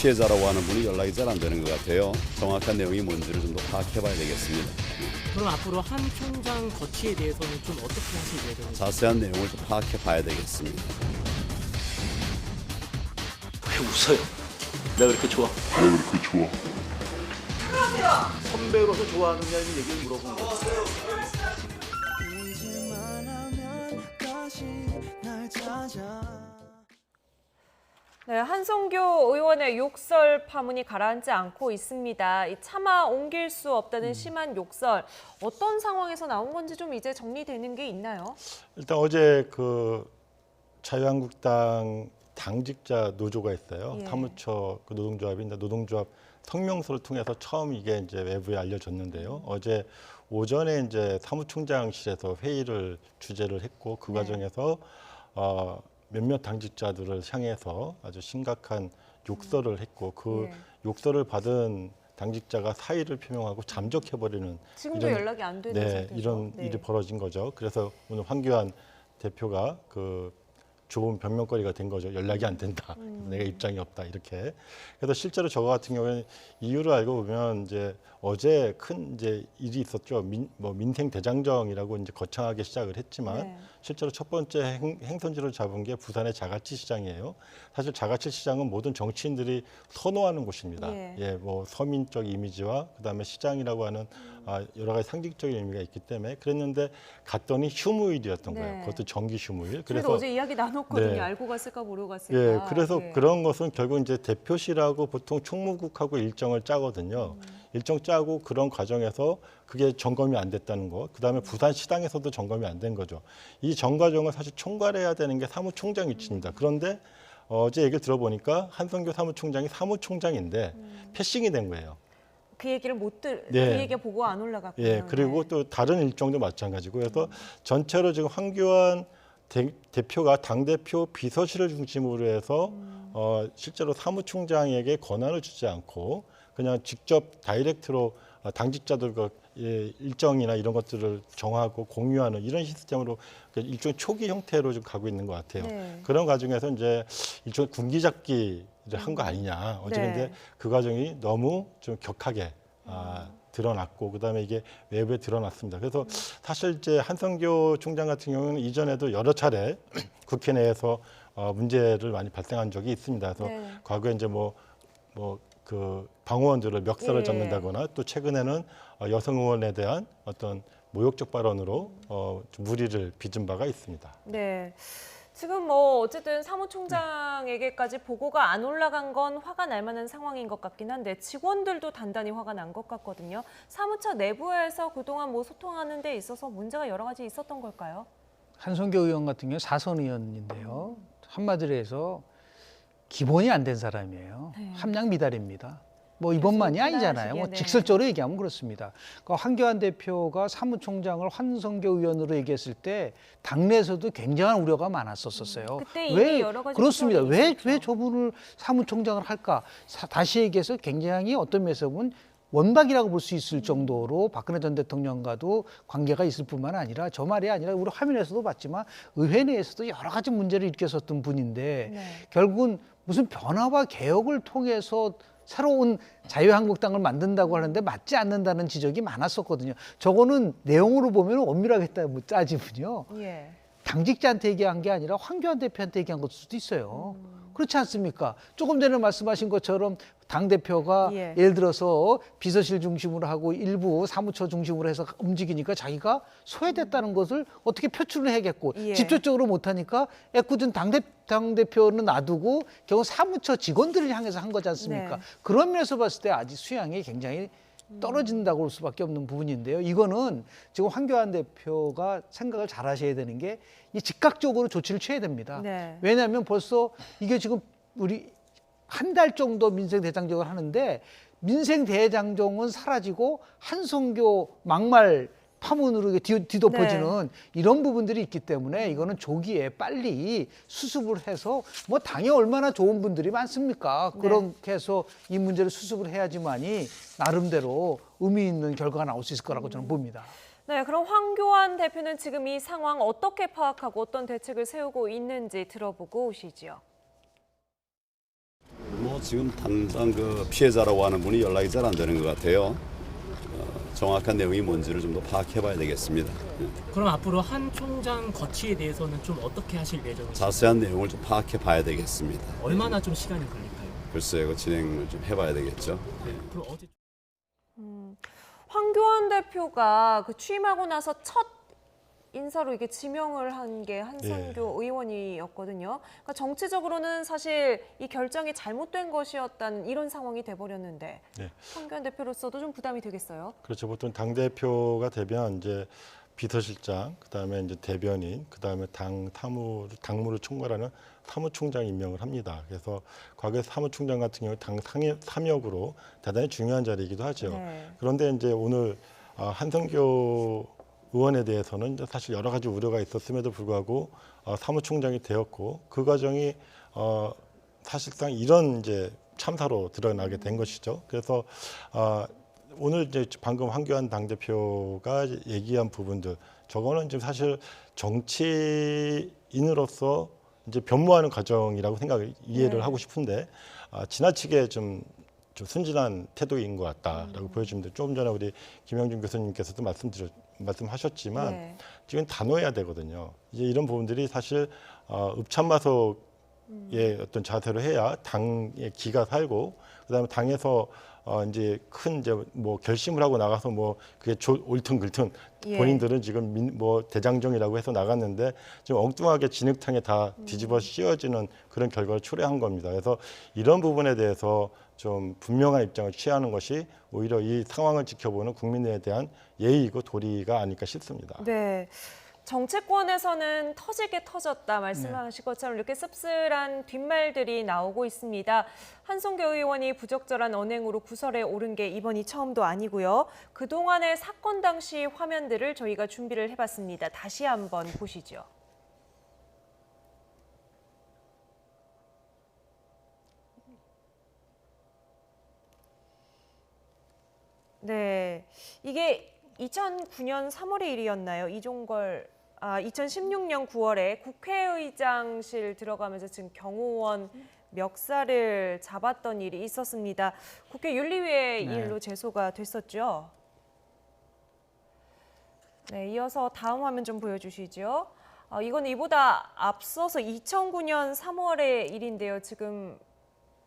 피해자라고 하는 분이 연락이 잘 안 되는 것 같아요. 정확한 내용이 뭔지를 좀 더 파악해봐야 되겠습니다. 그럼 앞으로 한 총장 거취에 대해서는 좀 어떻게 하실 예정이세요? 자세한 내용을 좀 파악해봐야 되겠습니다. 왜 웃어요? 내가 그렇게 좋아? 선배로서 좋아하느냐는 얘기를 물어본 거야. 네, 한성교 의원의 욕설 파문이 가라앉지 않고 있습니다. 이 차마 옮길 수 없다는 심한 욕설, 어떤 상황에서 나온 건지 좀 이제 정리되는 게 있나요? 일단 어제 그 자유한국당 당직자 노조가 있어요. 예. 사무처 그 노동조합인데 노동조합 성명서를 통해서 처음 이게 이제 외부에 알려졌는데요. 어제 오전에 이제 사무총장실에서 회의를 주재를 했고 그 네. 과정에서 몇몇 당직자들을 향해서 아주 심각한 욕설을 했고 그 예. 욕설을 받은 당직자가 사의를 표명하고 잠적해버리는 지금도 연락이 안 되는 상태죠. 이런 네. 일이 벌어진 거죠. 그래서 오늘 황교안 대표가 그 좋은 변명거리가 된 거죠. 연락이 안 된다. 내가 입장이 없다. 이렇게. 그래서 실제로 저 같은 경우에는 이유를 알고 보면 이제 어제 큰 이제 일이 있었죠. 민생 대장정이라고 이제 거창하게 시작을 했지만 네. 실제로 첫 번째 행선지를 잡은 게 부산의 자가치 시장이에요. 사실 자가치 시장은 모든 정치인들이 선호하는 곳입니다. 예. 뭐 서민적 이미지와 그다음에 시장이라고 하는 여러 가지 상징적인 의미가 있기 때문에 그랬는데 갔더니 휴무일이었던 네. 거예요. 그것도 정기 휴무일. 그래서 어제 이야기 나눴거든요. 네. 알고 갔을까 모르고 갔을까. 예, 그래서 예. 그런 것은 결국 이제 대표실하고 보통 총무국하고 일정을 짜거든요. 일정 짜고 그런 과정에서 그게 점검이 안 됐다는 거. 그다음에 부산 시당에서도 점검이 안 된 거죠. 이 전 과정을 사실 총괄해야 되는 게 사무총장 위치입니다. 그런데 어제 얘기를 들어보니까 한성교 사무총장이 사무총장인데 패싱이 된 거예요. 그 얘기를 그 네. 얘기가 보고 안 올라갔고요. 예, 그리고 네. 또 다른 일정도 마찬가지고 그래서 전체로 지금 황교안 대표가 당대표 비서실을 중심으로 해서 실제로 사무총장에게 권한을 주지 않고 그냥 직접 다이렉트로 당직자들과 일정이나 이런 것들을 정하고 공유하는 이런 시스템으로 일종의 초기 형태로 좀 가고 있는 것 같아요. 네. 그런 과정에서 이제 일종의 군기잡기를 한 거 아니냐. 어제 네. 근데 그 과정이 너무 좀 격하게 드러났고 그다음에 이게 외부에 드러났습니다. 그래서 사실 이제 한성교 총장 같은 경우는 이전에도 여러 차례 국회 내에서 문제를 많이 발생한 적이 있습니다. 그래서 네. 과거에 이제 그 방어원들을 멱살을 예. 잡는다거나 또 최근에는 여성 의원에 대한 어떤 모욕적 발언으로 좀 무리를 빚은 바가 있습니다. 네. 지금 뭐 어쨌든 사무총장에게까지 보고가 안 올라간 건 화가 날 만한 상황인 것 같긴 한데 직원들도 단단히 화가 난 것 같거든요. 사무처 내부에서 그동안 뭐 소통하는 데 있어서 문제가 여러 가지 있었던 걸까요? 한성교 의원 같은 경우 사선 의원인데요. 한마디로 해서 기본이 안 된 사람이에요. 네. 함량 미달입니다. 뭐 이번만이 계속 아니잖아요. 뭐 비난하시기에, 네. 직설적으로 얘기하면 그렇습니다. 그러니까 황교안 대표가 사무총장을 한성교 의원으로 얘기했을 때 당내에서도 굉장한 우려가 많았었어요. 그때 이미 여러 가지 그렇습니다. 구설이 왜 있었죠. 저분을 사무총장을 할까? 다시 얘기해서 굉장히 어떤 면에서 보면 원박이라고 볼 수 있을 정도로 박근혜 전 대통령과도 관계가 있을 뿐만 아니라 저 말이 아니라 우리 화면에서도 봤지만 의회 내에서도 여러 가지 문제를 일으켰었던 분인데 네. 결국은 무슨 변화와 개혁을 통해서 새로운 자유한국당을 만든다고 하는데 맞지 않는다는 지적이 많았었거든요. 저거는 내용으로 보면 엄밀하게 따지면요. 예. 당직자한테 얘기한 게 아니라 황교안 대표한테 얘기한 것일 수도 있어요. 그렇지 않습니까? 조금 전에 말씀하신 것처럼 당대표가 예. 예를 들어서 비서실 중심으로 하고 일부 사무처 중심으로 해서 움직이니까 자기가 소외됐다는 것을 어떻게 표출을 해야겠고 예. 직접적으로 못하니까 애꿎은 당대표는 놔두고 결국 사무처 직원들을 향해서 한 거지 않습니까? 네. 그런 면에서 봤을 때 아직 수양이 굉장히 떨어진다고 볼 수밖에 없는 부분인데요. 이거는 지금 황교안 대표가 생각을 잘 하셔야 되는 게 이 즉각적으로 조치를 취해야 됩니다. 네. 왜냐하면 벌써 이게 지금 우리 한 달 정도 민생대장정을 하는데 민생대장정은 사라지고 한성교 막말 파문으로 뒤덮어지는 이런 부분들이 있기 때문에 이거는 조기에 빨리 수습을 해서 뭐 당에 얼마나 좋은 분들이 많습니까? 그렇게 해서 이 문제를 수습을 해야지만이 나름대로 의미 있는 결과가 나올 수 있을 거라고 저는 봅니다. 네, 그럼 황교안 대표는 지금 이 상황 어떻게 파악하고 어떤 대책을 세우고 있는지 들어보고 오시죠. 뭐 지금 당장 그 피해자라고 하는 분이 연락이 잘 안 되는 것 같아요. 정확한 내용이 뭔지를 좀 더 파악해봐야 되겠습니다. 그럼 앞으로 한 총장 거취에 대해서는 좀 어떻게 하실 예정이세요? 자세한 내용을 좀 파악해봐야 되겠습니다. 얼마나 좀 시간이 걸릴까요? 글쎄요, 그 진행을 좀 해봐야 되겠죠. 그럼 어제 황교안 대표가 그 취임하고 나서 첫 인사로 이게 지명을 한 게 한성교 의원이었거든요. 그러니까 정치적으로는 사실 이 결정이 잘못된 것이었다는 이런 상황이 돼버렸는데 황교안 대표로서도 좀 부담이 되겠어요. 그렇죠. 보통 당 대표가 되면 이제 비서실장, 그다음에 이제 대변인, 그다음에 당무를 총괄하는 사무총장 임명을 합니다. 그래서 과거 사무총장 같은 경우 당 삼역으로 대단히 중요한 자리이기도 하죠. 그런데 이제 오늘 한성교 의원에 대해서는 사실 여러 가지 우려가 있었음에도 불구하고 사무총장이 되었고 그 과정이 사실상 이런 이제 참사로 드러나게 된 것이죠. 그래서 오늘 이제 방금 황교안 당대표가 얘기한 부분들 저거는 지금 사실 정치인으로서 이제 변모하는 과정이라고 이해를 하고 싶은데 지나치게 좀 순진한 태도인 것 같다라고 보여집니다. 조금 전에 우리 김영준 교수님께서도 말씀하셨지만 지금 단호해야 되거든요. 이제 이런 부분들이 사실 읍참마속의 어떤 자세로 해야 당의 기가 살고 그다음에 당에서 이제 큰 이제 뭐 결심을 하고 나가서 뭐 그게 옳든 본인들은 지금 뭐 대장정이라고 해서 나갔는데 지금 엉뚱하게 진흙탕에 다 뒤집어 씌워지는 그런 결과를 초래한 겁니다. 그래서 이런 부분에 대해서 좀 분명한 입장을 취하는 것이 오히려 이 상황을 지켜보는 국민에 대한 예의이고 도리가 아닐까 싶습니다. 네. 정치권에서는 터지게 터졌다 말씀하신 것처럼 이렇게 씁쓸한 뒷말들이 나오고 있습니다. 한성교 의원이 부적절한 언행으로 구설에 오른 게 이번이 처음도 아니고요. 그동안의 사건 당시 화면들을 저희가 준비를 해봤습니다. 다시 한번 보시죠. 네, 이게 2009년 3월의 일이었나요? 2016년 9월에 국회의장실 들어가면서 지금 경호원 멱살을 잡았던 일이 있었습니다. 국회 윤리위의 일로 제소가 됐었죠. 네, 이어서 다음 화면 좀 보여주시죠. 이건 이보다 앞서서 2009년 3월의 일인데요. 지금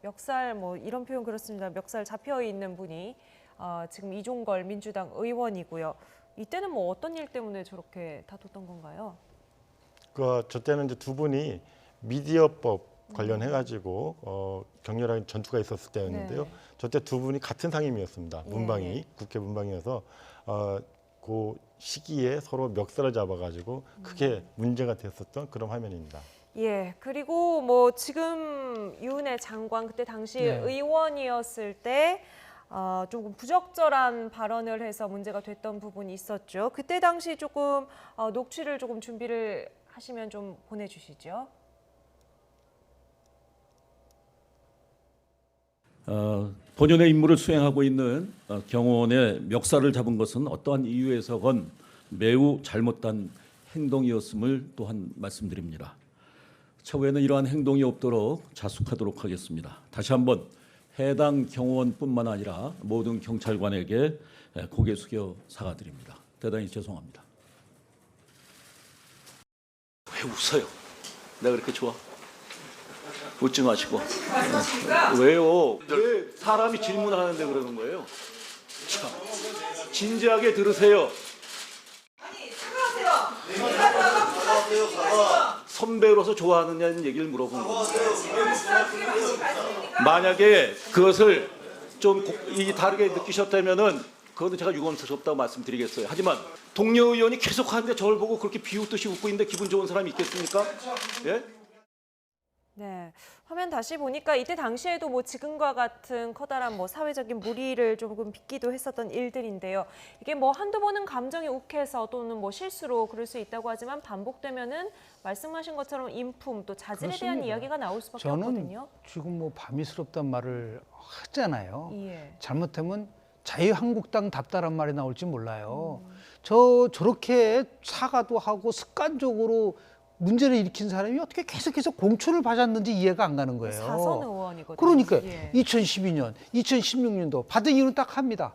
멱살 뭐 이런 표현 그렇습니다. 멱살 잡혀 있는 분이 지금 이종걸 민주당 의원이고요. 이때는 뭐 어떤 일 때문에 저렇게 다퉜던 건가요? 저 때는 이제 두 분이 미디어법 관련해가지고 격렬한 전투가 있었을 때였는데요. 저 때 두 분이 같은 상임이었습니다. 문방위, 국회 문방위여서 그 시기에 서로 멱살을 잡아가지고 크게 문제가 됐었던 그런 화면입니다. 예, 그리고 뭐 지금 유은혜 장관 그때 당시 의원이었을 때 조금 부적절한 발언을 해서 문제가 됐던 부분이 있었죠. 그때 당시 조금 녹취를 조금 준비를 하시면 좀 보내주시죠. 본연의 임무를 수행하고 있는 경호원의 멱살을 잡은 것은 어떠한 이유에서건 매우 잘못된 행동이었음을 또한 말씀드립니다. 차후에는 이러한 행동이 없도록 자숙하도록 하겠습니다. 다시 한번 해당 경호원뿐만 아니라 모든 경찰관에게 고개 숙여 사과드립니다. 대단히 죄송합니다. 왜 웃어요? 내가 그렇게 좋아? 웃지 마시고. 왜요? 왜 사람이 질문하는데 그러는 거예요? 참, 진지하게 들으세요. 아니, 사과하세요. 선배로서 좋아하느냐는 얘기를 물어본 겁니다. 만약에 그것을 좀 다르게 느끼셨다면은 그것은 제가 유감스럽다고 말씀드리겠어요. 하지만 동료 의원이 계속 하는데 저를 보고 그렇게 비웃듯이 웃고 있는데 기분 좋은 사람이 있겠습니까? 예? 네, 화면 다시 보니까 이때 당시에도 뭐 지금과 같은 커다란 뭐 사회적인 물의를 조금 빚기도 했었던 일들인데요. 이게 뭐 한두 번은 감정이 욱해서 또는 뭐 실수로 그럴 수 있다고 하지만 반복되면은 말씀하신 것처럼 인품 또 자질에 대한 그렇습니다. 이야기가 나올 수밖에 저는 없거든요. 지금 뭐 밤이스럽단 말을 하잖아요. 예. 잘못하면 자유한국당답다란 말이 나올지 몰라요. 음. 저렇게 사과도 하고 습관적으로 문제를 일으킨 사람이 어떻게 계속해서 공천을 받았는지 이해가 안 가는 거예요. 사선 의원이거든요. 그러니까 예. 2012년, 2016년도 받은 이유는 딱 합니다.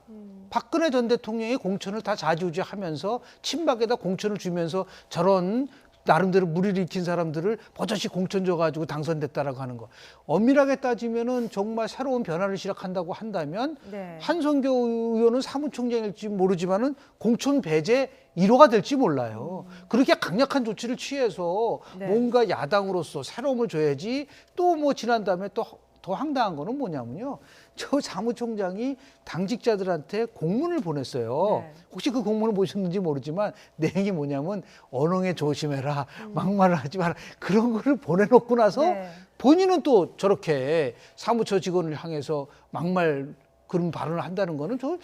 박근혜 전 대통령이 공천을 다 좌지우지하면서 친박에다 공천을 주면서 저런 나름대로 무리를 일으킨 사람들을 버젓이 공천 줘가지고 당선됐다라고 하는 거. 엄밀하게 따지면은 정말 새로운 변화를 시작한다고 한다면 네. 한성교 의원은 사무총장일지 모르지만은 공천 배제 1호가 될지 몰라요. 그렇게 강력한 조치를 취해서 네. 뭔가 야당으로서 새로움을 줘야지. 또 뭐 지난 다음에 또 더 황당한 거는 뭐냐면요. 저 사무총장이 당직자들한테 공문을 보냈어요. 네. 혹시 그 공문을 보셨는지 모르지만 내용이 뭐냐면 언어에 조심해라, 막말을 하지 마라. 그런 거를 보내놓고 나서 네. 본인은 또 저렇게 사무처 직원을 향해서 막말 그런 발언을 한다는 거는 저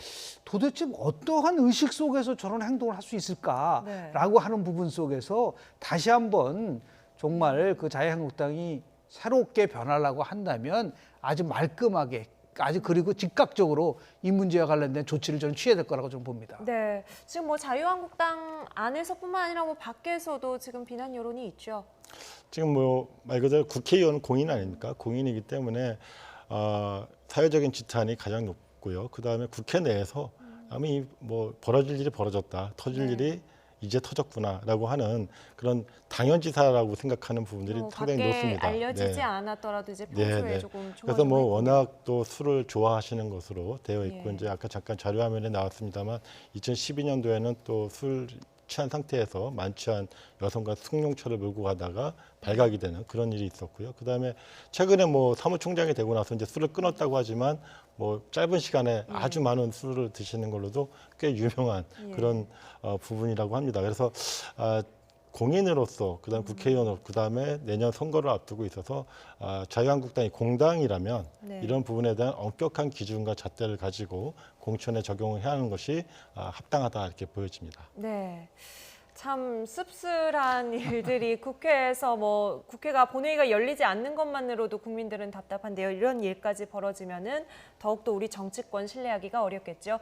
도대체 어떠한 의식 속에서 저런 행동을 할 수 있을까라고 하는 부분 속에서 다시 한번 정말 그 자유한국당이 새롭게 변하려고 한다면 아주 말끔하게 아주 그리고 즉각적으로 이 문제와 관련된 조치를 저는 취해야 될 거라고 좀 봅니다. 네, 지금 뭐 자유한국당 안에서뿐만 아니라 뭐 밖에서도 지금 비난 여론이 있죠. 지금 뭐 말 그대로 국회의원은 공인 아닙니까? 공인이기 때문에 사회적인 지탄이 가장 높고요. 그 다음에 국회 내에서 아니 뭐 벌어질 일이 벌어졌다, 터질 네. 일이 이제 터졌구나라고 하는 그런 당연지사라고 생각하는 부분들이 상당히 밖에 높습니다. 알려지지 네. 않았더라도 이제 평소에 네. 조금 그래서 뭐 조마조마했군요. 워낙 또 술을 좋아하시는 것으로 되어 있고 예. 이제 아까 잠깐 자료 화면에 나왔습니다만 2012년도에는 또 술 취한 상태에서 만취한 여성과 승용차를 몰고 가다가 발각이 되는 그런 일이 있었고요. 그다음에 최근에 뭐 사무총장이 되고 나서 이제 술을 끊었다고 하지만 뭐 짧은 시간에 아주 많은 술을 드시는 걸로도 꽤 유명한 예. 그런 부분이라고 합니다. 그래서 공인으로서 그다음 국회의원으로 그다음에 내년 선거를 앞두고 있어서 자유한국당이 공당이라면 네. 이런 부분에 대한 엄격한 기준과 잣대를 가지고 공천에 적용을 해야 하는 것이 합당하다 이렇게 보여집니다. 네. 참 씁쓸한 일들이 국회에서 뭐 국회가 본회의가 열리지 않는 것만으로도 국민들은 답답한데요. 이런 일까지 벌어지면은 더욱더 우리 정치권 신뢰하기가 어렵겠죠.